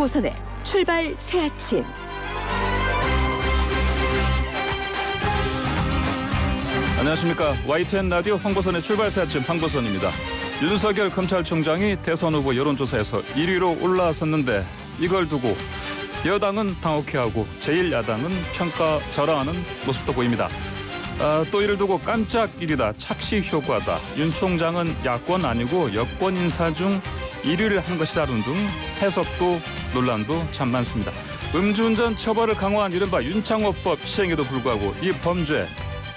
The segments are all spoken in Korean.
황보선의 출발 새 아침. 안녕하십니까. YTN 라디오 황보선의 출발 새 아침 황보선입니다. 윤석열 검찰총장이 대선 후보 여론조사에서 1위로 올라섰는데 이걸 두고 여당은 당혹해하고 제1야당은 평가절하하는 모습도 보입니다. 또 이를 두고 깜짝 1위다, 착시 효과다, 윤 총장은 야권 아니고 여권 인사 중 1위를 한 것이라는 등 해석도 논란도 참 많습니다. 음주운전 처벌을 강화한 이른바 윤창호법 시행에도 불구하고 이 범죄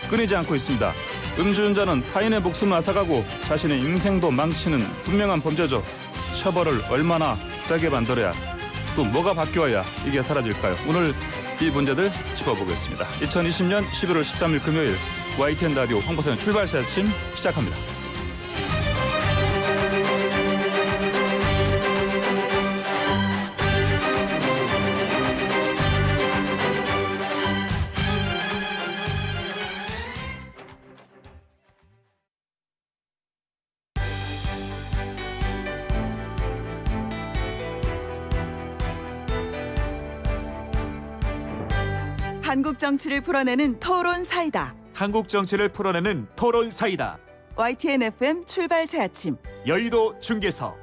끊이지 않고 있습니다. 음주운전은 타인의 목숨을 앗아가고 자신의 인생도 망치는 분명한 범죄죠. 처벌을 얼마나 세게 만들어야, 또 뭐가 바뀌어야 이게 사라질까요? 오늘 이 문제들 짚어보겠습니다. 2020년 11월 13일 금요일 YTN 라디오 황보선의 출발 새 아침 시작합니다. 한국 정치를 풀어내는 토론 사이다. 한국 정치를 풀어내는 토론 사이다. YTN FM 출발 새 아침. 여의도 중계석.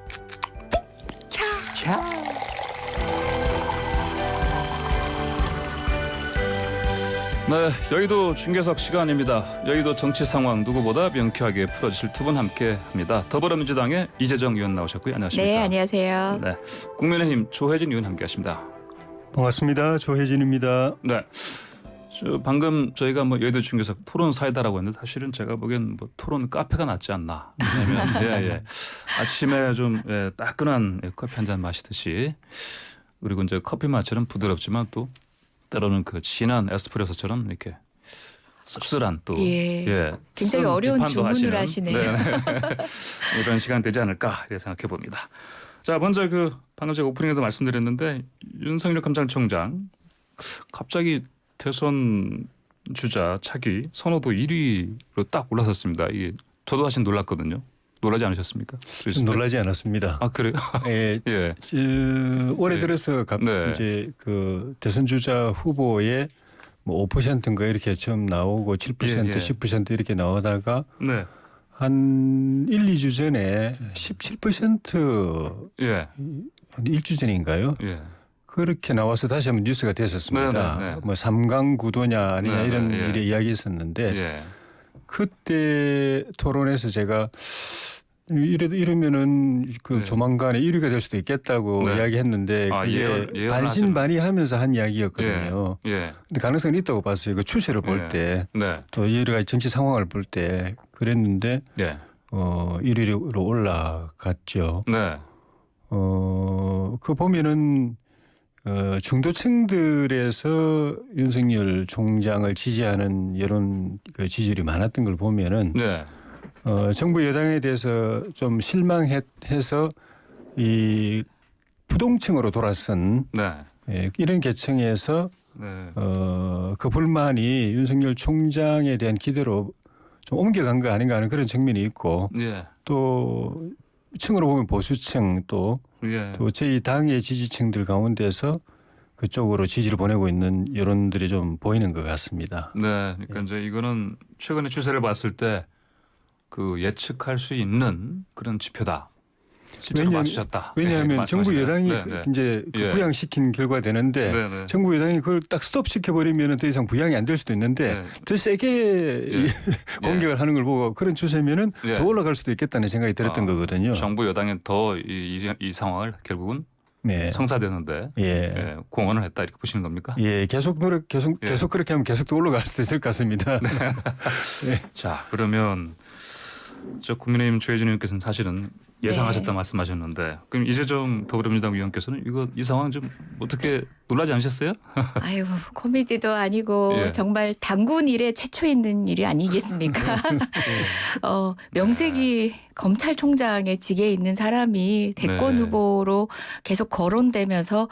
네, 여의도 중계석 시간입니다. 여의도 정치 상황 누구보다 명쾌하게 풀어주실 두 분 함께합니다. 더불어민주당의 이재정 의원 나오셨고요. 안녕하십니까? 네, 안녕하세요. 네, 국민의힘 조혜진 의원 함께하십니다. 반갑습니다. 조혜진입니다. 네, 방금 저희가 여의도 중계석 토론 사이다라고 했는데 사실은 제가 보기엔 토론 카페가 낫지 않나. 왜냐면 아침에 좀 따끈한 커피 한 잔 마시듯이, 그리고 이제 커피 맛처럼 부드럽지만 또 때로는 그 진한 에스프레소처럼 이렇게 씁쓸한 또 굉장히 어려운 주문을 하시네요. 이런 시간 되지 않을까 이렇게 생각해 봅니다. 자, 먼저 방금 제가 오프닝에도 말씀드렸는데 윤석열 검찰총장 갑자기 대선 주자 차기 선호도 1위로 딱 올라섰습니다. 이게 저도 사실 놀랐거든요. 놀라지 않으셨습니까? 놀라지 않았습니다. 아, 그래요? 예. 예. 올해 들어서 이제 그 대선 주자 후보의 5%인가 이렇게 처음 나오고 7%, 10% 이렇게 나오다가 한 1, 2주 전에 17% 한 1주 전인가요? 그렇게 나와서 다시 한번 뉴스가 됐었습니다. 3강 구도냐 아니냐 이런 일이 이야기했었는데 그때 토론에서 제가 이러면은 조만간에 1위가 될 수도 있겠다고 이야기했는데 그게 반신반의하면서 한 이야기였거든요. 근데 가능성은 있다고 봤어요. 그 추세를 볼 때, 또 여러 가지 정치 상황을 볼 때 그랬는데 1위로 올라갔죠. 그 보면은 중도층들에서 윤석열 총장을 지지하는 여론 지지율이 많았던 걸 보면은 정부 여당에 대해서 좀 실망해서 이 부동층으로 돌아선 이런 계층에서 그 불만이 윤석열 총장에 대한 기대로 좀 옮겨간 거 아닌가 하는 그런 측면이 있고 또 층으로 보면 보수층 또 저희 당의 지지층들 가운데서 그쪽으로 지지를 보내고 있는 여론들이 좀 보이는 것 같습니다. 네, 그러니까 이제 이거는 최근의 추세를 봤을 때 예측할 수 있는 그런 지표다. 왜냐하면 정부 여당이 이제 부양시킨 결과 되는데 정부 여당이 그걸 딱 스톱시켜 버리면 더 이상 부양이 안 될 수도 있는데 더 세게 공격을 하는 걸 보고 그런 추세면은 더 올라갈 수도 있겠다는 생각이 들었던 거거든요. 정부 여당이 더 이 상황을 결국은 성사되는데 공헌을 했다 이렇게 보시는 겁니까? 계속 그렇게 하면 계속 더 올라갈 수도 있을 것 같습니다. 자, 그러면 국민의힘 조혜진 의원께서는 사실은 예상하셨다 말씀하셨는데, 그럼 이재정 더불어민주당 의원께서는 이 상황 좀 어떻게 놀라지 않으셨어요? 아유, 코미디도 아니고 정말 당군 일에 최초 있는 일이 아니겠습니까? 명색이 검찰총장의 직에 있는 사람이 대권 후보로 계속 거론되면서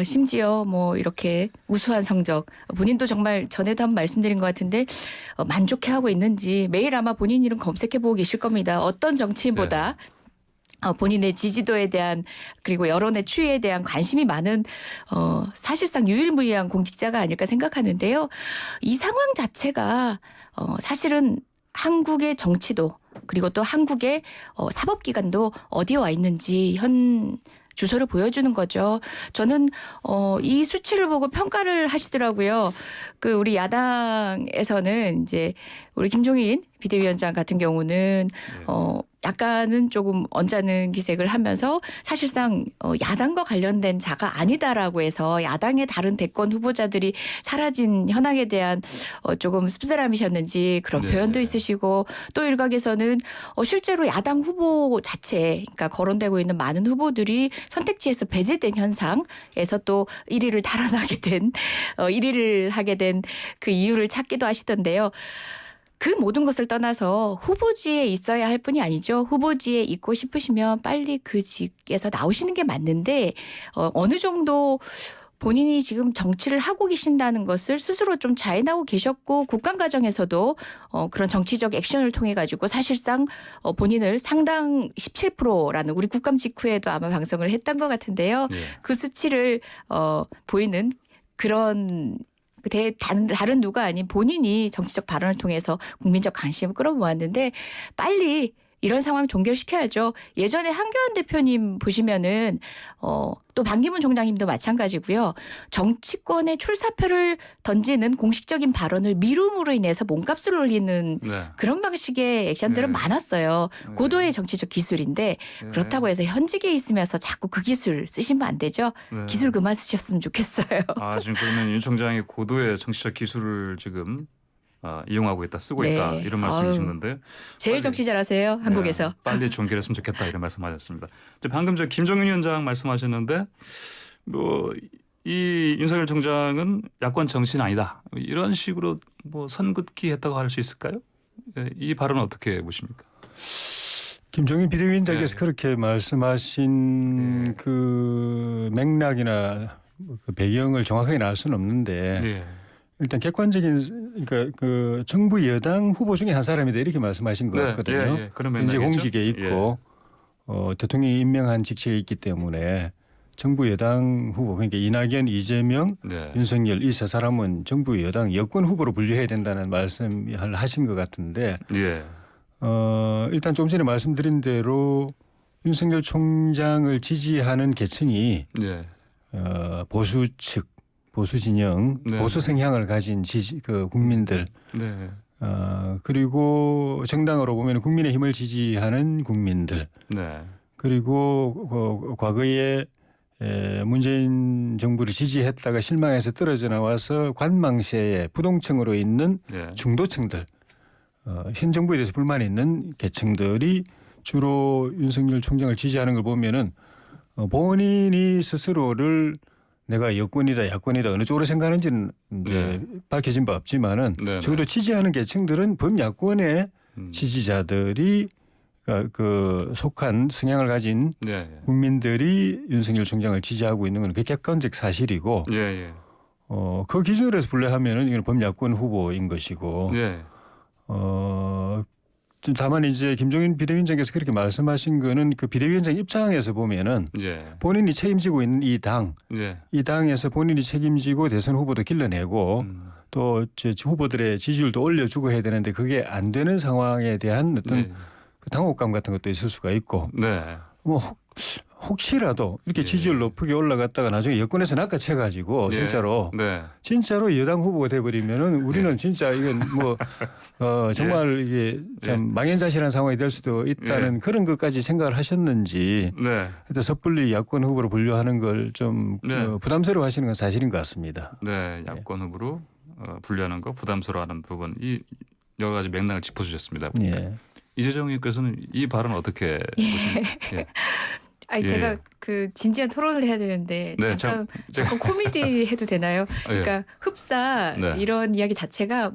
심지어 이렇게 우수한 성적, 본인도 정말 전에도 한번 말씀드린 것 같은데 만족해하고 있는지 매일 아마 본인 이름 검색해보고 계실 겁니다. 어떤 정치인보다 본인의 지지도에 대한 그리고 여론의 추이에 대한 관심이 많은 사실상 유일무이한 공직자가 아닐까 생각하는데요. 이 상황 자체가 사실은 한국의 정치도 그리고 또 한국의 사법기관도 어디에 와 있는지 현 주소를 보여주는 거죠. 저는 이 수치를 보고 평가를 하시더라고요. 그 우리 야당에서는 이제 우리 김종인 비대위원장 같은 경우는 약간은 조금 언짢은 기색을 하면서 사실상 야당과 관련된 자가 아니다라고 해서 야당의 다른 대권 후보자들이 사라진 현황에 대한 조금 씁쓸함이셨는지 그런 표현도 있으시고 또 일각에서는 실제로 야당 후보 자체 그러니까 거론되고 있는 많은 후보들이 선택지에서 배제된 현상에서 또 1위를 달아나게 된 1위를 하게 된 그 이유를 찾기도 하시던데요. 그 모든 것을 떠나서 후보지에 있어야 할 뿐이 아니죠. 후보지에 있고 싶으시면 빨리 그 직에서 나오시는 게 맞는데 어느 정도 본인이 지금 정치를 하고 계신다는 것을 스스로 좀 자인하고 계셨고 국감 과정에서도 그런 정치적 액션을 통해 가지고 사실상 본인을 상당 17%라는 우리 국감 직후에도 아마 방송을 했던 것 같은데요. 그 수치를 보이는 그런 다른 누가 아닌 본인이 정치적 발언을 통해서 국민적 관심을 끌어모았는데 빨리 이런 상황 종결시켜야죠. 예전에 한교안 대표님 보시면은 또 반기문 총장님도 마찬가지고요. 정치권의 출사표를 던지는 공식적인 발언을 미룸으로 인해서 몸값을 올리는 그런 방식의 액션들은 많았어요. 고도의 정치적 기술인데 그렇다고 해서 현직에 있으면서 자꾸 그 기술 쓰시면 안 되죠. 기술 그만 쓰셨으면 좋겠어요. 지금 그러면 윤 총장이 고도의 정치적 기술을 지금 이용하고 있다, 쓰고 있다 이런 말씀이셨는데 제일 정치 잘하세요 한국에서. 빨리 종결했으면 좋겠다 이런 말씀하셨습니다. 방금 저 김종인 위원장 말씀하셨는데 이 윤석열 총장은 야권 정치는 아니다 이런 식으로 선긋기했다고 할 수 있을까요? 이 발언은 어떻게 보십니까? 김종인 비대위원장께서 그렇게 말씀하신 그 맥락이나 그 배경을 정확하게 알 수는 없는데. 일단 객관적인 그러니까 그 정부 여당 후보 중에 한 사람이다 이렇게 말씀하신 것 같거든요. 현재 공직에 있고 대통령이 임명한 직책에 있기 때문에 정부 여당 후보 그러니까 이낙연, 이재명, 윤석열 이 세 사람은 정부 여당 여권 후보로 분류해야 된다는 말씀을 하신 것 같은데 일단 좀 전에 말씀드린 대로 윤석열 총장을 지지하는 계층이 보수 측 보수 진영, 보수 성향을 가진 국민들, 그리고 정당으로 보면 국민의힘을 지지하는 국민들, 그리고 과거에 문재인 정부를 지지했다가 실망해서 떨어져 나와서 관망세에 부동층으로 있는 중도층들, 현 정부에 대해서 불만이 있는 계층들이 주로 윤석열 총장을 지지하는 걸 보면은 본인이 스스로를 내가 여권이다 야권이다 어느 쪽으로 생각하는지는 이제 밝혀진 바 없지만은 적어도 지지하는 계층들은 범야권의 지지자들이 그 속한 성향을 가진 국민들이 윤석열 총장을 지지하고 있는 건 객관적 사실이고 그 기준으로 해서 분류하면은 이건 범야권 후보인 것이고 다만 이제 김종인 비대위원장께서 그렇게 말씀하신 거는 그 비대위원장 입장에서 보면은 본인이 책임지고 있는 이 당에서 본인이 책임지고 대선 후보도 길러내고 또 후보들의 지지율도 올려주고 해야 되는데 그게 안 되는 상황에 대한 어떤 그 당혹감 같은 것도 있을 수가 있고 혹시라도 이렇게 지지율 높게 올라갔다가 나중에 여권에서 낚아채가지고 진짜로 여당 후보가 돼버리면은 우리는 진짜 이건 정말 이게 참 망연자실한 상황이 될 수도 있다는 그런 것까지 생각을 하셨는지 하여튼 섣불리 야권 후보로 분류하는 걸 좀 부담스러워하시는 건 사실인 것 같습니다. 야권 후보로 분류하는 거 부담스러워하는 부분 이 여러 가지 맥락을 짚어주셨습니다. 이재정 의원께서는 이 발언 어떻게 보십니까? 제가 그 진지한 토론을 해야 되는데 잠깐 코미디 해도 되나요? 그러니까 흡사 이런 이야기 자체가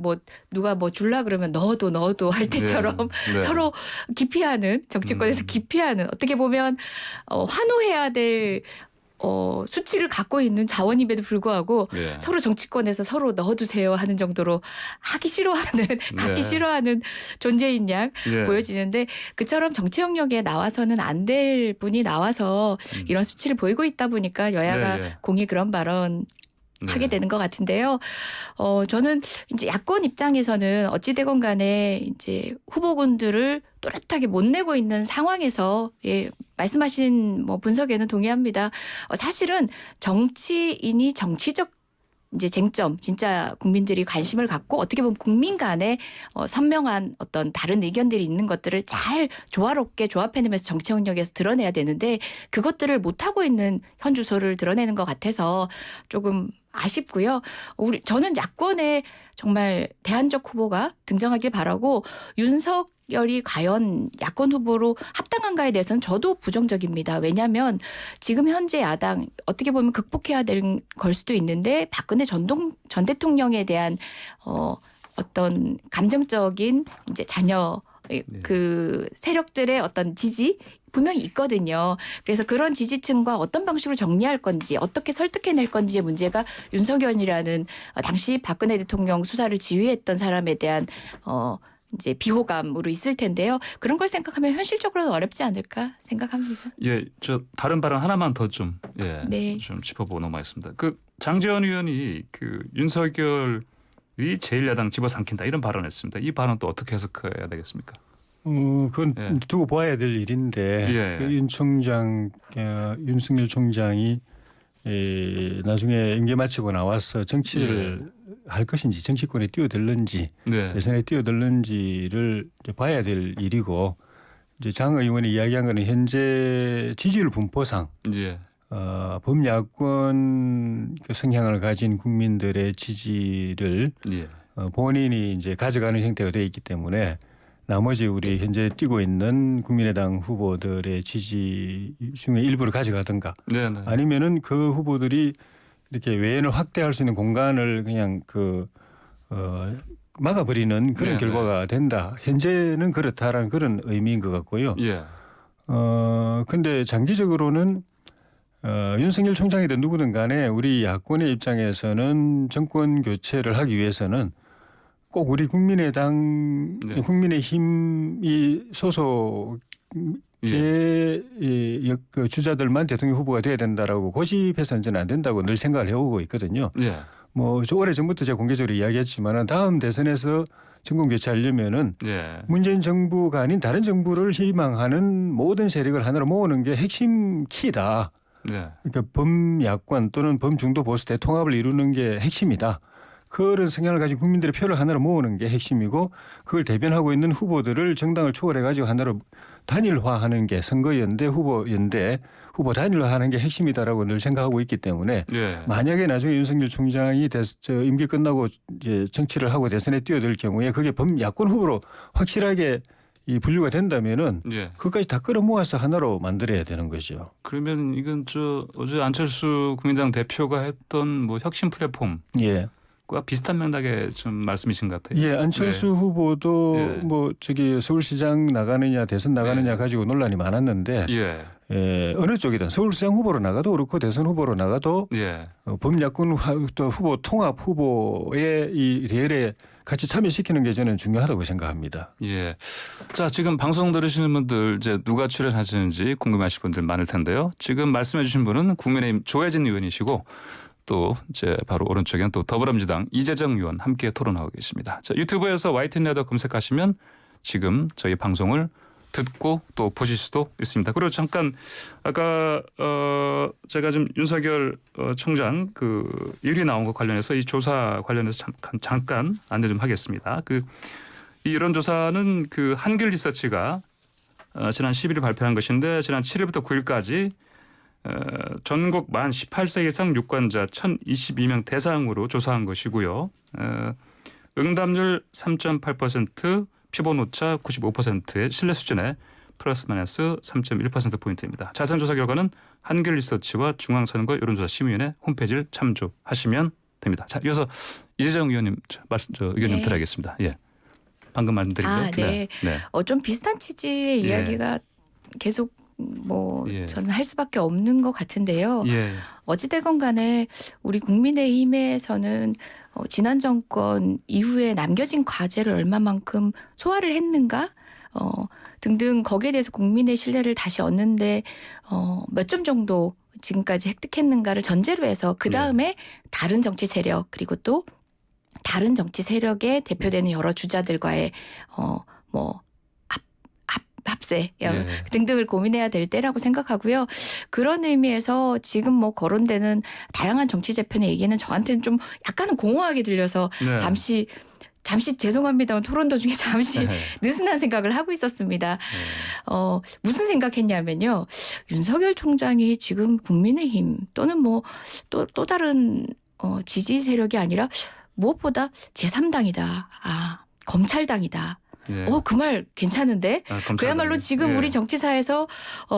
누가 줄라 그러면 넣어도 할 때처럼 서로 기피하는 정치권에서 기피하는 어떻게 보면 환호해야 될 수치를 갖고 있는 자원임에도 불구하고 예. 서로 정치권에서 서로 넣어두세요 하는 정도로 갖기 싫어하는 존재인 양 예. 보여지는데 그처럼 정치 영역에 나와서는 안 될 분이 나와서 이런 수치를 보이고 있다 보니까 여야가 네, 예. 공히 그런 발언 네. 하게 되는 것 같은데요. 저는 이제 야권 입장에서는 어찌되건 간에 이제 후보군들을 또렷하게 못 내고 있는 상황에서 예, 말씀하신 뭐 분석에는 동의합니다. 사실은 정치인이 정치적 이제 쟁점, 진짜 국민들이 관심을 갖고 어떻게 보면 국민 간에 선명한 어떤 다른 의견들이 있는 것들을 잘 조화롭게 조합해내면서 정치 영역에서 드러내야 되는데 그것들을 못하고 있는 현 주소를 드러내는 것 같아서 조금 아쉽고요. 저는 야권에 정말 대안적 후보가 등장하길 바라고 윤석열이 과연 야권 후보로 합당한가에 대해서는 저도 부정적입니다. 왜냐하면 지금 현재 야당 어떻게 보면 극복해야 될 걸 수도 있는데 박근혜 전 대통령에 대한 어떤 감정적인 이제 자녀 그 세력들의 어떤 지지 분명히 있거든요. 그래서 그런 지지층과 어떤 방식으로 정리할 건지 어떻게 설득해낼 건지의 문제가 윤석열이라는 당시 박근혜 대통령 수사를 지휘했던 사람에 대한 이제 비호감으로 있을 텐데요. 그런 걸 생각하면 현실적으로는 어렵지 않을까 생각합니다. 예, 저 다른 발언 하나만 더 좀 네. 좀 짚어보고 넘어가겠습니다. 그 장제원 의원이 그 윤석열이 제1야당 집어삼킨다 이런 발언했습니다. 이 발언 또 어떻게 해석해야 되겠습니까? 그건 예. 두고 봐야 될 일인데 예. 그 윤석열 총장이 나중에 임기 마치고 나와서 정치를 할 것인지 정치권에 뛰어들는지 네. 대선에 뛰어들는지를 이제 봐야 될 일이고 이제 장 의원이 이야기한 거는 현재 지지율 분포상 예. 범야권 그 성향을 가진 국민들의 지지를 예. 본인이 이제 가져가는 형태가 되어 있기 때문에 나머지 우리 현재 뛰고 있는 국민의당 후보들의 지지 중에 일부를 가져가든가 네, 네. 아니면은 그 후보들이 이렇게 외연을 확대할 수 있는 공간을 그냥 막아버리는 그런 네, 결과가 된다. 현재는 그렇다라는 그런 의미인 것 같고요. 예. 근데 장기적으로는 윤석열 총장이든 누구든 간에 우리 야권의 입장에서는 정권 교체를 하기 위해서는 꼭 우리 국민의당, 네. 국민의힘이 소속의 그 주자들만 대통령 후보가 돼야 된다라고 고집해서는 저는 안 된다고 늘 생각을 해오고 있거든요. 예. 뭐 오래 전부터 제가 공개적으로 이야기했지만 다음 대선에서 정권 교체하려면은 예. 문재인 정부가 아닌 다른 정부를 희망하는 모든 세력을 하나로 모으는 게 핵심 키다. 네. 그러니까 범야권 또는 범중도 보수 대통합을 이루는 게 핵심이다. 그런 성향을 가진 국민들의 표를 하나로 모으는 게 핵심이고 그걸 대변하고 있는 후보들을 정당을 초월해 가지고 하나로 단일화하는 게 선거연대 후보 단일화하는 게 핵심이다라고 늘 생각하고 있기 때문에 예. 만약에 나중에 윤석열 총장이 임기 끝나고 이제 정치를 하고 대선에 뛰어들 경우에 그게 범야권 후보로 확실하게 이 분류가 된다면은 예. 그것까지 다 끌어모아서 하나로 만들어야 되는 거죠. 그러면 이건 어제 안철수 국민당 대표가 했던 뭐 혁신 플랫폼 예. 과 비슷한 맥락의 좀 말씀이신 것 같아요. 예, 안철수 네. 후보도 예. 뭐 서울시장 나가느냐 대선 나가느냐 네. 가지고 논란이 많았는데 예. 어느 쪽이든 서울시장 후보로 나가도 그렇고 대선 후보로 나가도 예. 범야권 또 후보 통합 후보의 이 대열에 같이 참여시키는 게 저는 중요하다고 생각합니다. 예. 자, 지금 방송 들으시는 분들 이제 누가 출연하시는지 궁금하신 분들 많을 텐데요. 지금 말씀해 주신 분은 국민의힘 조혜진 의원이시고 또 이제 바로 오른쪽에는 또 더불어민주당 이재정 의원 함께 토론하고 계십니다. 자, 유튜브에서 YTN 라디오 검색하시면 지금 저희 방송을 듣고 또 보실 수도 있습니다. 그리고 잠깐 아까 제가 좀 윤석열 총장 그 일이 나온 것 관련해서 이 조사 관련해서 잠깐 안내 좀 하겠습니다. 이 여론조사는 그 한길 리서치가 지난 10일에 발표한 것인데 지난 7일부터 9일까지 전국 만 18세 이상 유권자 1,022명 대상으로 조사한 것이고요. 응답률 3.8%, 표본 오차 95%의 신뢰 수준에 플러스 마이너스 3.1%포인트입니다. 자세한 조사 결과는 한길 리서치와 중앙선거 여론조사심의위원회 홈페이지를 참조하시면 됩니다. 자, 이어서 이재정 의원님 의견 좀 드려야겠습니다. 예. 방금 말씀드린 거. 네. 좀 비슷한 취지의 이야기가 계속 뭐 예. 저는 할 수밖에 없는 것 같은데요. 예. 어찌되건 간에 우리 국민의힘에서는 지난 정권 이후에 남겨진 과제를 얼마만큼 소화를 했는가 등등 거기에 대해서 국민의 신뢰를 다시 얻는데 몇 점 정도 지금까지 획득했는가를 전제로 해서 그다음에 다른 정치 세력 그리고 또 다른 정치 세력에 대표되는 여러 주자들과의 뭐 합세 등등을 고민해야 될 때라고 생각하고요. 그런 의미에서 지금 뭐 거론되는 다양한 정치 재편의 얘기는 저한테는 좀 약간은 공허하게 들려서 네. 잠시 죄송합니다만 토론 도중에 잠시 느슨한 생각을 하고 있었습니다. 무슨 생각했냐면요. 윤석열 총장이 지금 국민의힘 또는 뭐 또 다른 지지 세력이 아니라 무엇보다 제3당이다. 검찰당이다. 예. 그 말 괜찮은데? 그야말로 지금 예. 우리 정치사에서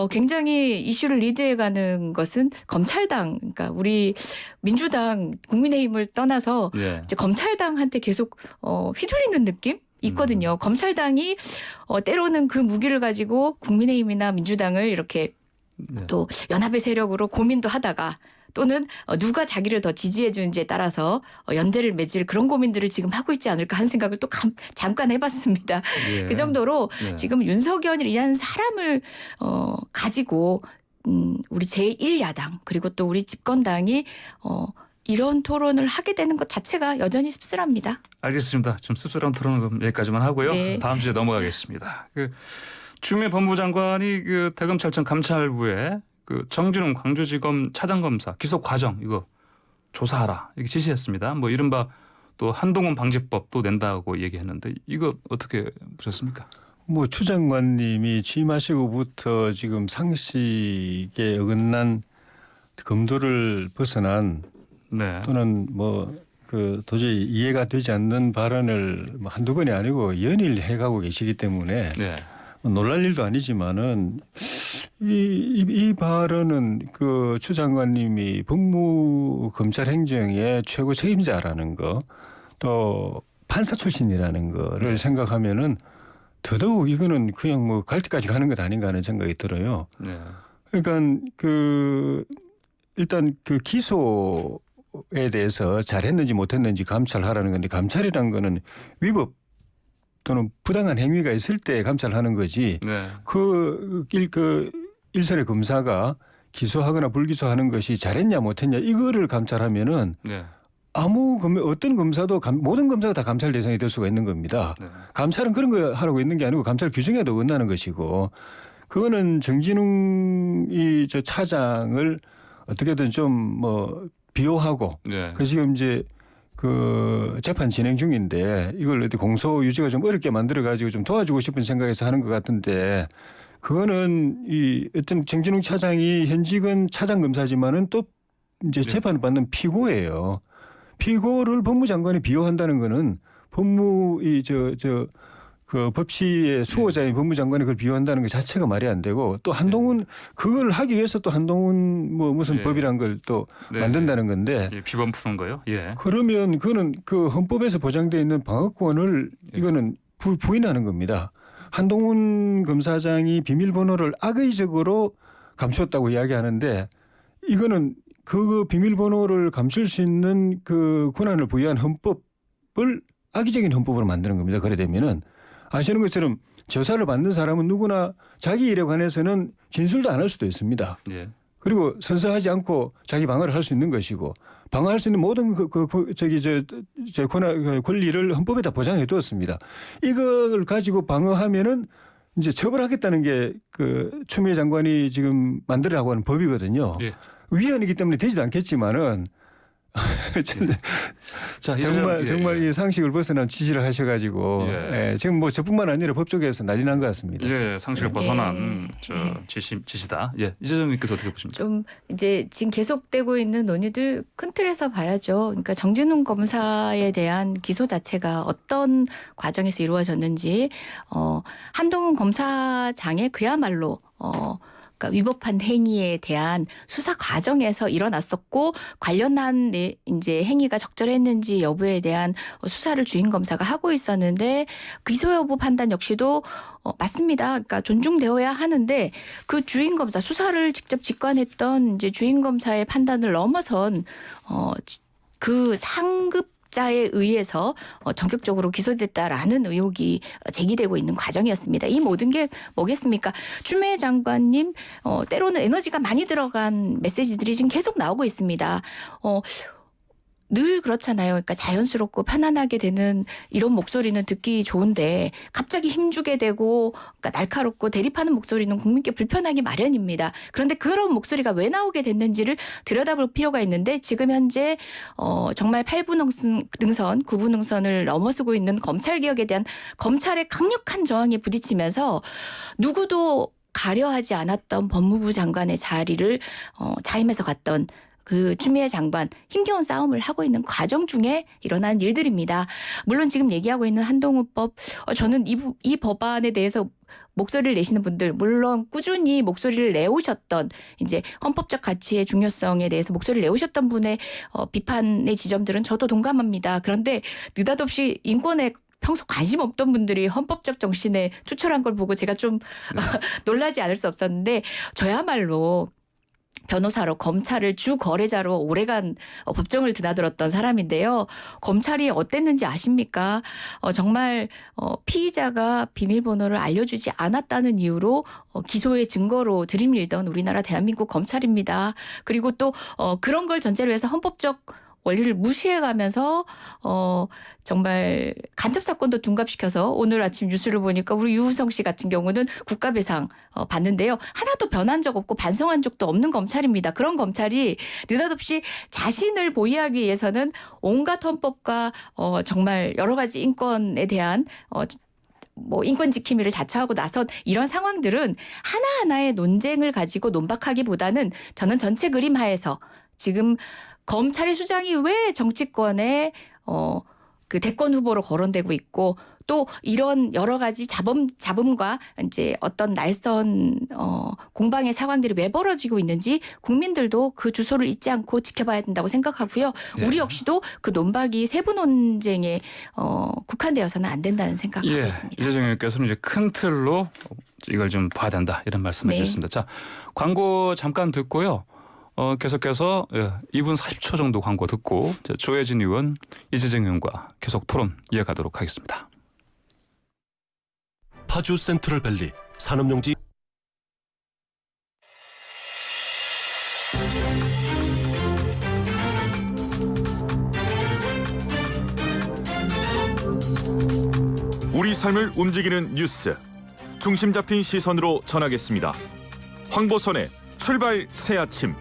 굉장히 이슈를 리드해가는 것은 검찰당, 그러니까 우리 민주당, 국민의힘을 떠나서 예. 이제 검찰당한테 계속 휘둘리는 느낌? 있거든요. 검찰당이 때로는 그 무기를 가지고 국민의힘이나 민주당을 이렇게 또 연합의 세력으로 고민도 하다가 또는 누가 자기를 더 지지해 주는지에 따라서 연대를 맺을 그런 고민들을 지금 하고 있지 않을까 하는 생각을 또 잠깐 해봤습니다. 예. 그 정도로 지금 윤석열이라는 사람을 가지고 우리 제1야당 그리고 또 우리 집권당이 이런 토론을 하게 되는 것 자체가 여전히 씁쓸합니다. 알겠습니다. 좀 씁쓸한 토론은 여기까지만 하고요. 네. 다음 주에 넘어가겠습니다. 추미애 법무장관이 대검찰청 감찰부에 정진웅 광주지검 차장검사 기소 과정 이거 조사하라 이렇게 지시했습니다. 뭐 이른바 또 한동훈 방지법도 낸다고 얘기했는데 이거 어떻게 보셨습니까? 뭐 추 장관님이 취임하시고부터 지금 상식에 어긋난 검도를 벗어난 또는 도저히 이해가 되지 않는 발언을 한두 번이 아니고 연일 해가고 계시기 때문에 놀랄 일도 아니지만은 이 발언은 추 장관님이 법무 검찰 행정의 최고 책임자라는 거 또 판사 출신이라는 거를 생각하면은 더더욱 이거는 그냥 갈 때까지 가는 것 아닌가 하는 생각이 들어요. 그러니까 일단 기소에 대해서 잘했는지 못했는지 감찰하라는 건데 감찰이란 거는 위법 또는 부당한 행위가 있을 때 감찰하는 거지. 일선의 검사가 기소하거나 불기소하는 것이 잘했냐 못했냐 이거를 감찰하면은 어떤 검사도 모든 검사가 다 감찰 대상이 될 수가 있는 겁니다. 감찰은 그런 거 하라고 있는 게 아니고 감찰 규정에도 어긋나는 것이고 그거는 정진웅 저 차장을 어떻게든 좀 비호하고 그 지금 이제 재판 진행 중인데 이걸 어디 공소 유지가 좀 어렵게 만들어 가지고 좀 도와주고 싶은 생각에서 하는 것 같은데 그거는 어떤 정진웅 차장이 현직은 차장 검사지만은 또 이제 재판을 받는 피고예요. 피고를 법무장관이 비호한다는 거는 법치의 수호자인 법무장관이 그걸 비호한다는 것 자체가 말이 안 되고 또 한동훈 그걸 하기 위해서 또 한동훈 무슨 법이란 걸 또 만든다는 건데 비번 푸는 거요? 그러면 그거는 헌법에서 보장되어 있는 방어권을 이거는 부인하는 겁니다. 한동훈 검사장이 비밀번호를 악의적으로 감추었다고 이야기하는데 이거는 그 비밀번호를 감출 수 있는 그 권한을 부여한 헌법을 악의적인 헌법으로 만드는 겁니다. 그래 되면은 아시는 것처럼 조사를 받는 사람은 누구나 자기 일에 관해서는 진술도 안 할 수도 있습니다. 그리고 선서하지 않고 자기 방어를 할 수 있는 것이고 방어할 수 있는 모든 권리를 헌법에다 보장해 두었습니다. 이걸 가지고 방어하면은 이제 처벌하겠다는 게 추미애 장관이 지금 만들으라고 하는 법이거든요. 위헌이기 때문에 되지도 않겠지만은 정말 이 상식을 벗어난 지시를 하셔가지고 지금 저뿐만 아니라 법조계에서 난리 난 것 같습니다. 상식을 벗어난 지시다. 이재정님께서 어떻게 보십니까? 좀 이제 지금 계속되고 있는 논의들 큰 틀에서 봐야죠. 그러니까 정진웅 검사에 대한 기소 자체가 어떤 과정에서 이루어졌는지 한동훈 검사장의 그야말로 그러니까 위법한 행위에 대한 수사 과정에서 일어났었고 관련한 이제 행위가 적절했는지 여부에 대한 수사를 주임 검사가 하고 있었는데 기소 여부 판단 역시도 맞습니다. 그러니까 존중되어야 하는데 그 주임 검사 수사를 직접 직관했던 이제 주임 검사의 판단을 넘어선 그 상급자에 의해서 전격적으로 기소됐다라는 의혹이 제기되고 있는 과정이었습니다. 이 모든 게 뭐겠습니까? 추미애 장관님 때로는 에너지가 많이 들어간 메시지들이 지금 계속 나오고 있습니다. 늘 그렇잖아요. 그러니까 자연스럽고 편안하게 되는 이런 목소리는 듣기 좋은데 갑자기 힘주게 되고 그러니까 날카롭고 대립하는 목소리는 국민께 불편하기 마련입니다. 그런데 그런 목소리가 왜 나오게 됐는지를 들여다볼 필요가 있는데 지금 현재 정말 8부 능선, 9부 능선을 넘어서고 있는 검찰개혁에 대한 검찰의 강력한 저항에 부딪히면서 누구도 가려하지 않았던 법무부 장관의 자리를 자임해서 갔던 그 추미애 장관 힘겨운 싸움을 하고 있는 과정 중에 일어난 일들입니다. 물론 지금 얘기하고 있는 한동훈법 저는 이 법안에 대해서 목소리를 내시는 분들 물론 꾸준히 목소리를 내오셨던 이제 헌법적 가치의 중요성에 대해서 목소리를 내오셨던 분의 비판의 지점들은 저도 동감합니다. 그런데 느닷없이 인권에 평소 관심 없던 분들이 헌법적 정신에 추철한 걸 보고 제가 좀 놀라지 않을 수 없었는데 저야말로 변호사로 검찰을 주 거래자로 오래간 법정을 드나들었던 사람인데요. 검찰이 어땠는지 아십니까? 정말 피의자가 비밀번호를 알려주지 않았다는 이유로 기소의 증거로 들이밀던 우리나라 대한민국 검찰입니다. 그리고 또 그런 걸 전제로 해서 헌법적 원리를 무시해가면서 정말 간첩 사건도 둔갑시켜서 오늘 아침 뉴스를 보니까 우리 유우성 씨 같은 경우는 국가배상 받는데요. 하나도 변한 적 없고 반성한 적도 없는 검찰입니다. 그런 검찰이 느닷없이 자신을 보호하기 위해서는 온갖 헌법과 정말 여러 가지 인권에 대한 인권 지킴이를 자처하고 나선 이런 상황들은 하나하나의 논쟁을 가지고 논박하기보다는 저는 전체 그림 하에서 지금 검찰의 수장이 왜 정치권에 그 대권 후보로 거론되고 있고 또 이런 여러 가지 잡음과 이제 어떤 날선 공방의 상황들이 왜 벌어지고 있는지 국민들도 그 주소를 잊지 않고 지켜봐야 된다고 생각하고요. 네. 우리 역시도 그 논박이 세부 논쟁에 국한되어서는 안 된다는 생각을 하고 있습니다. 이재정 의원께서는 이제 큰 틀로 이걸 좀 봐야 된다 이런 말씀을 주셨습니다. 자, 광고 잠깐 듣고요. 계속해서 2분 40초 정도 광고 듣고 조혜진 의원, 이재정 의원과 계속 토론 이어가도록 하겠습니다. 파주 센트럴밸리 산업용지 우리 삶을 움직이는 뉴스 중심 잡힌 시선으로 전하겠습니다. 황보선의 출발 새아침.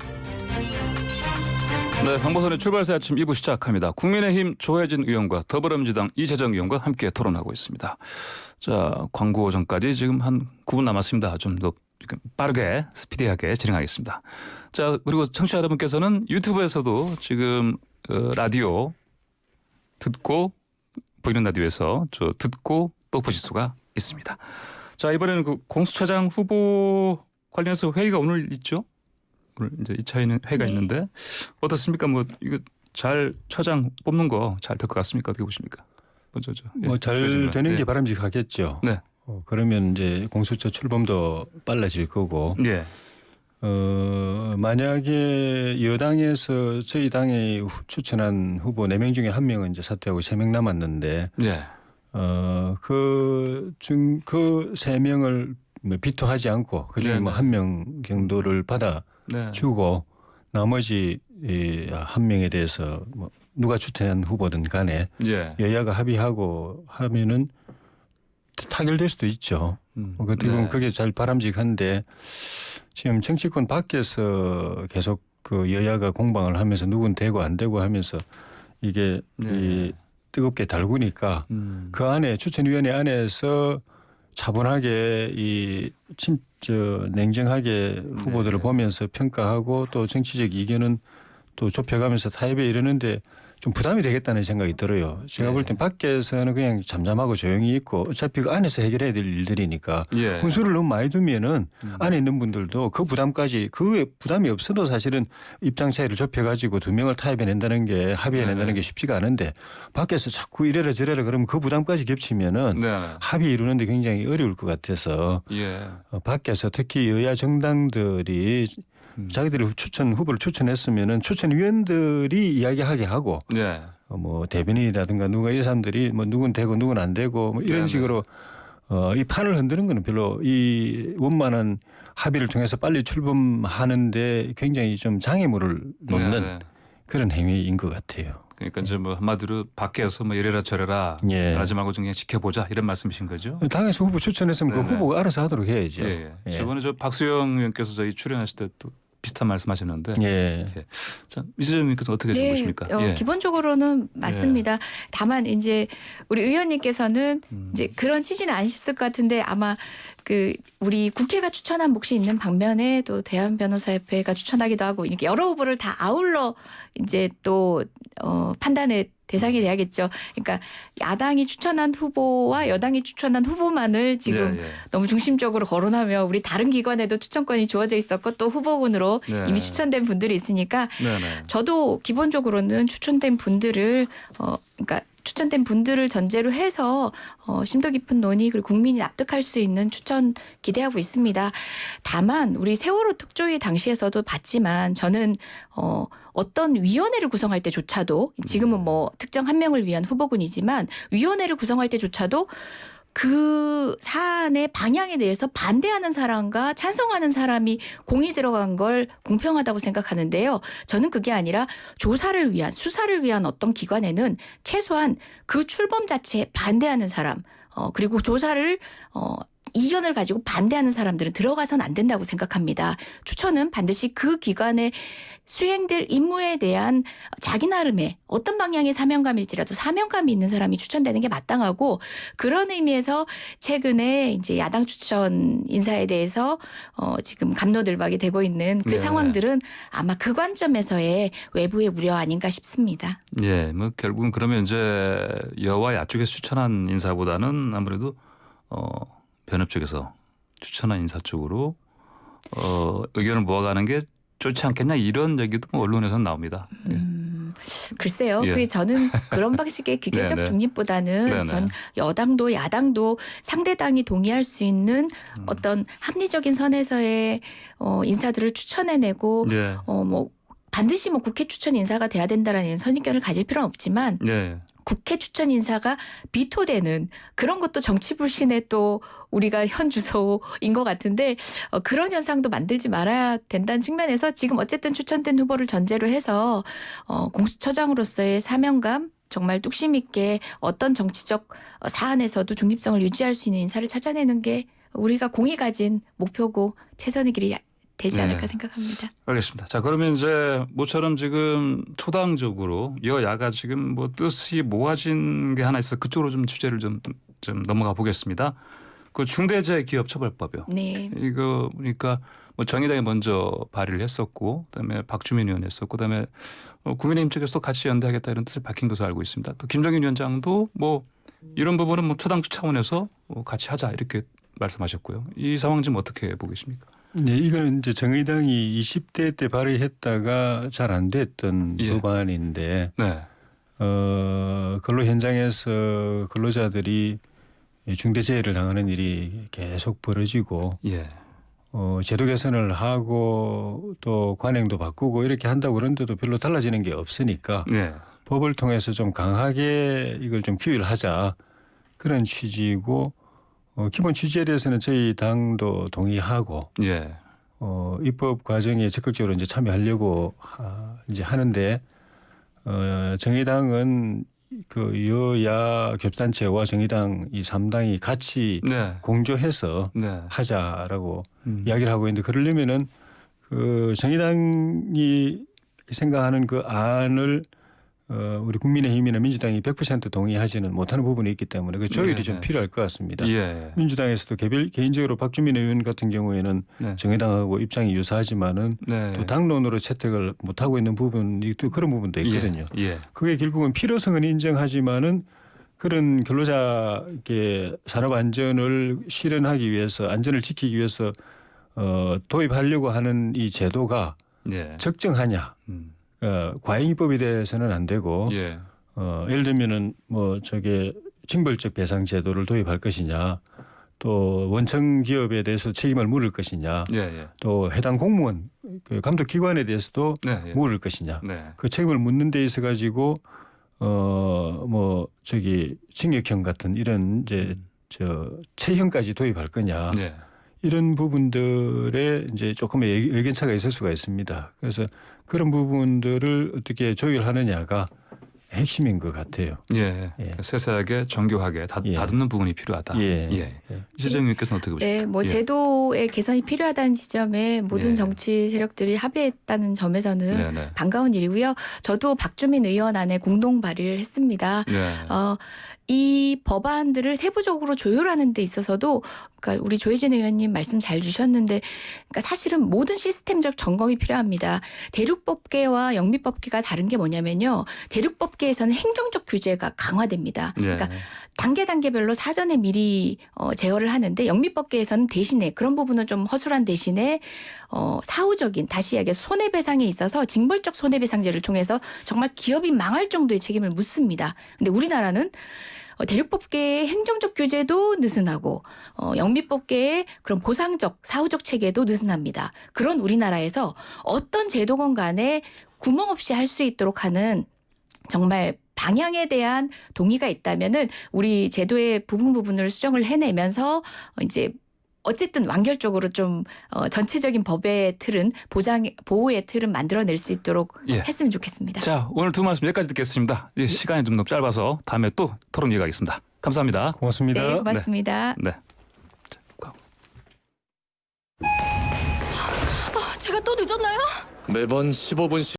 네, 황보선의 출발새 아침 2부 시작합니다. 국민의힘 조혜진 의원과 더불어민주당 이재정 의원과 함께 토론하고 있습니다. 자, 광고 전까지 지금 한 9분 남았습니다. 좀 더 빠르게 스피디하게 진행하겠습니다. 자, 그리고 청취자 여러분께서는 유튜브에서도 지금 라디오 듣고 보이는 라디오에서 듣고 또 보실 수가 있습니다. 자, 이번에는 그 공수처장 후보 관련해서 회의가 오늘 있죠? 오늘 이제 2차 회의가 있는데 어떻습니까? 이거 잘 처장 뽑는 거 잘 될 것 같습니까? 어떻게 보십니까? 먼저 잘 되는 게 바람직하겠죠. 네. 그러면 이제 공수처 출범도 빨라질 거고. 예. 만약에 여당에서 저희 당이 추천한 후보 4명 중에 1명은 이제 사퇴하고 3명 남았는데, 예. 그 3명을 비토하지 않고 그중에 네네. 1명 정도를 받아 주고 나머지 1명에 대해서 누가 추천한 후보든 간에 여야가 합의하고 하면은 타결될 수도 있죠. 어떻게 보면 그게 잘 바람직한데 지금 정치권 밖에서 계속 그 여야가 공방을 하면서 누군 되고 안 되고 하면서 이게 뜨겁게 달구니까 그 안에 추천위원회 안에서 차분하게 냉정하게 후보들을 보면서 평가하고 또 정치적 이견은 또 좁혀가면서 타협에 이르는데 좀 부담이 되겠다는 생각이 들어요. 제가 볼 땐 밖에서는 그냥 잠잠하고 조용히 있고 어차피 그 안에서 해결해야 될 일들이니까 혼수를 너무 많이 두면은 안에 있는 분들도 그 부담까지 그 부담이 없어도 사실은 입장 차이를 좁혀가지고 2명을 타협해낸다는 게 합의해낸다는 게 쉽지가 않은데 밖에서 자꾸 이래라 저래라 그러면 그 부담까지 겹치면은 합의 이루는데 굉장히 어려울 것 같아서 밖에서 특히 여야 정당들이 자기들이 후보를 추천했으면은 추천위원들이 이야기하게 하고 뭐 대변인이라든가 누가 이 사람들이 뭐 누군 되고 누군 안 되고 뭐 이런 식으로 이 판을 흔드는 거는 별로 이 원만한 합의를 통해서 빨리 출범하는데 굉장히 좀 장애물을 놓는 그런 행위인 것 같아요. 그러니까 이제 뭐 한마디로 밖에서 뭐 이래라 저래라 하지 말고 좀 그냥 지켜보자 이런 말씀이신 거죠? 당에서 후보 추천했으면 그 후보가 알아서 하도록 해야죠. 저번에 저 박수영 의원께서 저희 출연하실 때 또 비슷한 말씀하셨는데, 자, 이재정님께서 어떻게 좀 보십니까? 기본적으로는 맞습니다. 다만 이제 우리 의원님께서는 이제 그런 취지는 아니셨을 것 같은데 아마 그 우리 국회가 추천한 몫이 있는 반면에 또 대한변호사협회가 추천하기도 하고 이렇게 여러 후보를 다 아울러 이제 또 판단의 대상이 돼야겠죠. 그러니까 야당이 추천한 후보와 여당이 추천한 후보만을 지금 너무 중심적으로 거론하며 우리 다른 기관에도 추천권이 주어져 있었고 또 후보군으로 이미 추천된 분들이 있으니까 저도 기본적으로는 추천된 분들을 그러니까 추천된 분들을 전제로 해서 심도 깊은 논의 그리고 국민이 납득할 수 있는 추천 기대하고 있습니다. 다만 우리 세월호 특조위 당시에서도 봤지만 저는 어떤 위원회를 구성할 때조차도 지금은 뭐 특정 한 명을 위한 후보군이지만 위원회를 구성할 때조차도 그 사안의 방향에 대해서 반대하는 사람과 찬성하는 사람이 공이 들어간 걸 공평하다고 생각하는데요. 저는 그게 아니라 조사를 위한 수사를 위한 어떤 기관에는 최소한 그 출범 자체에 반대하는 사람 그리고 조사를 이견을 가지고 반대하는 사람들은 들어가선 안 된다고 생각합니다. 추천은 반드시 그 기관에 수행될 임무에 대한 자기 나름의 어떤 방향의 사명감일지라도 사명감이 있는 사람이 추천되는 게 마땅하고 그런 의미에서 최근에 이제 야당 추천 인사에 대해서 지금 갑로들박이 되고 있는 그 상황들은 아마 그 관점에서의 외부의 우려 아닌가 싶습니다. 뭐 결국은 그러면 이제 여와 야 쪽에서 추천한 인사보다는 아무래도 변협 쪽에서 추천한 인사 쪽으로 의견을 모아가는 게 좋지 않겠냐 이런 얘기도 뭐 언론에서는 나옵니다. 글쎄요. 저는 그런 방식의 기계적 중립보다는 전 여당도 야당도 상대당이 동의할 수 있는 어떤 합리적인 선에서의 인사들을 추천해내고 뭐 반드시 뭐 국회 추천 인사가 돼야 된다라는 선입견을 가질 필요는 없지만 국회 추천 인사가 비토되는 그런 것도 정치 불신의 또 우리가 현 주소인 것 같은데 그런 현상도 만들지 말아야 된다는 측면에서 지금 어쨌든 추천된 후보를 전제로 해서 공수처장으로서의 사명감 정말 뚝심 있게 어떤 정치적 사안에서도 중립성을 유지할 수 있는 인사를 찾아내는 게 우리가 공이 가진 목표고 최선의 길이 되지 않을까 생각합니다. 알겠습니다. 자, 그러면 이제 모처럼 지금 초당적으로 여야가 지금 뭐 뜻이 모아진 게 하나 있어 그쪽으로 좀 주제를 좀 넘어가 보겠습니다. 그 중대재해기업처벌법이요. 이거 보니까 뭐 정의당이 먼저 발의를 했었고, 그다음에 박주민 의원 했었고, 그다음에 국민의힘 쪽에서도 같이 연대하겠다 이런 뜻을 밝힌 것으로 알고 있습니다. 또 김정인 위원장도 뭐 이런 부분은 뭐 초당 차원에서 같이 하자 이렇게 말씀하셨고요. 이 상황 좀 어떻게 보고 계십니까? 이거는 이제 정의당이 20대 때 발의했다가 잘 안 됐던 법안인데 근로 현장에서 근로자들이 중대재해를 당하는 일이 계속 벌어지고 제도 개선을 하고 또 관행도 바꾸고 이렇게 한다고 그러는데도 별로 달라지는 게 없으니까 법을 통해서 좀 강하게 이걸 좀 규율을 하자 그런 취지이고 기본 취지에 대해서는 저희 당도 동의하고 입법 과정에 적극적으로 이제 참여하려고 이제 하는데 정의당은 그 여야 교섭단체와 정의당 이 3당이 같이 공조해서 하자라고 이야기를 하고 있는데 그러려면은 그 정의당이 생각하는 그 안을 우리 국민의힘이나 민주당이 100% 동의하지는 못하는 부분이 있기 때문에 그 조율이 네, 좀 네. 필요할 것 같습니다. 예. 민주당에서도 개인적으로 박주민 의원 같은 경우에는 네. 정의당하고 입장이 유사하지만은 네. 또 당론으로 채택을 못하고 있는 부분이 또 그런 부분도 있거든요. 예. 그게 결국은 필요성은 인정하지만은 그런 근로자의 산업 안전을 실현하기 위해서 안전을 지키기 위해서 도입하려고 하는 이 제도가 예. 적정하냐? 음. 과잉입법이 돼서는 안 되고 예. 예를 들면은 뭐 저게 징벌적 배상 제도를 도입할 것이냐, 또 원청 기업에 대해서 책임을 물을 것이냐, 예. 예. 또 해당 공무원 그 감독 기관에 대해서도 네. 예. 물을 것이냐. 네. 그 책임을 묻는 데 있어 가지고 뭐 저기 징역형 같은 이런 이제 저 체형까지 도입할 거냐. 네. 이런 부분들에 이제 조금의 의견차가 있을 수가 있습니다. 그래서 그런 부분들을 어떻게 조율하느냐가 핵심인 것 같아요. 예. 예. 세세하게 정교하게 예. 다듬는 부분이 필요하다. 예. 시장님께서는 어떻게 보십니까? 네, 뭐 예. 제도의 개선이 필요하다는 지점에 모든 예. 정치 세력들이 합의했다는 점에서는 네네. 반가운 일이고요. 저도 박주민 의원 안에 공동 발의를 했습니다. 네. 이 법안들을 세부적으로 조율하는 데 있어서도 그러니까 우리 조혜진 의원님 말씀 잘 주셨는데 그러니까 사실은 모든 시스템적 점검이 필요합니다. 대륙법계와 영미법계가 다른 게 뭐냐면요. 대륙법계에서는 행정적 규제가 강화됩니다. 예. 그러니까 단계별로 사전에 미리 제어를 하는데 영미법계에서는 대신에 그런 부분은 좀 허술한 대신에 사후적인 다시 이야기해서 손해배상에 있어서 징벌적 손해배상제를 통해서 정말 기업이 망할 정도의 책임을 묻습니다. 근데 우리나라는 대륙법계의 행정적 규제도 느슨하고 영미법계의 그런 보상적 사후적 체계도 느슨합니다. 그런 우리나라에서 어떤 제도건 간에 구멍 없이 할 수 있도록 하는 정말 방향에 대한 동의가 있다면은 우리 제도의 부분을 수정을 해내면서 이제 어쨌든 완결적으로 좀 전체적인 법의 틀은 보호의 틀은 만들어낼 수 있도록 예. 했으면 좋겠습니다. 자, 오늘 두 말씀 여기까지 듣겠습니다. 시간이 좀 너무 짧아서 다음에 또 토론 이어가겠습니다. 감사합니다. 고맙습니다. 네, 고맙습니다. 네. 제가 또 늦었나요? 매번 15분씩